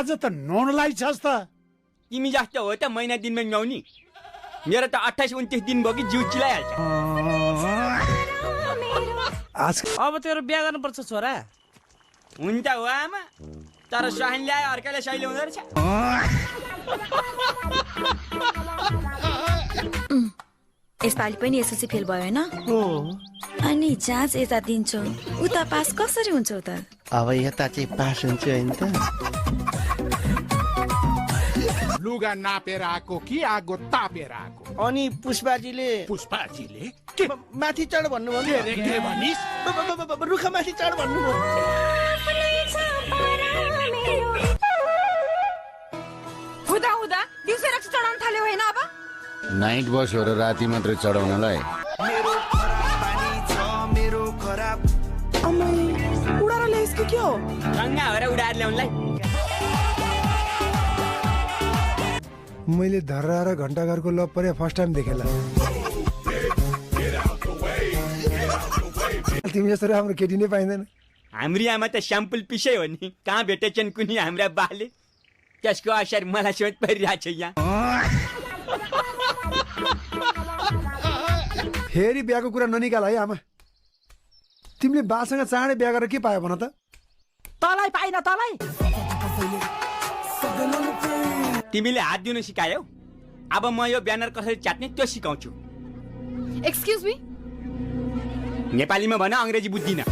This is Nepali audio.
आज त नौनलाई छस् त। तिमी जस्तो हो त महिना दिनमा नुहाउने। मेरो त 28-29 दिन भयो कि जिउ चिलाइहाल्छ। अब तेरो बिहा गर्नुपर्छ छोरा। हुन्छ हो आमा, तर सहान ल्याए अर्काले सही ल्याउँदो रहेछ। यसपालि पनि एसएलसी फेल भयो हैन? अनि जाँच यता दिन्छौ, उता पास कसरी हुन्छ त? अब यता चाहिँ पास हुन्छ हैन त? लुगा नापेर आएको कि आगो तापेर आएको? अनि पुष्पाजीले पुष्पाजीले के माथि चढ भन्नुभयो। के भनिस्? रुखा माथि चढ भन्नुभयो। हुँदा हुँदा दिउँसै रक्सी चढाउन थाल्यो होइन अब? नाइट बस हो र राति मात्रै चढाउनलाई। उडाएर ल्याइस् कि के हो? गङ्गा हो र उडाएर ल्याउनलाई। मैले धर्रा र घण्टाघरको लभ परे फर्स्ट टाइम देखेला। तिमी जस्तो राम्रो केटी नै पाइँदैन। हाम्री आमा त स्याम्पल पिसै हो नि, कहाँ भेटेछन् कुनै हाम्रा बाले। त्यसको असर मलाई सोच परिरहेछ यहाँ। फेरि बिहाको कुरा ननिकाल है आमा। तिमीले बासँग चाँडै बिहा गरेर के पायो भन त? तँलाई पाइन तँलाई। तिमीले हात दिनु सिकायौ, अब म यो ब्यानर कसरी च्यात्ने त्यो सिकाउँछु। एक्सक्युज मी, नेपालीमा भन, अंग्रेजी बुझ्दिन।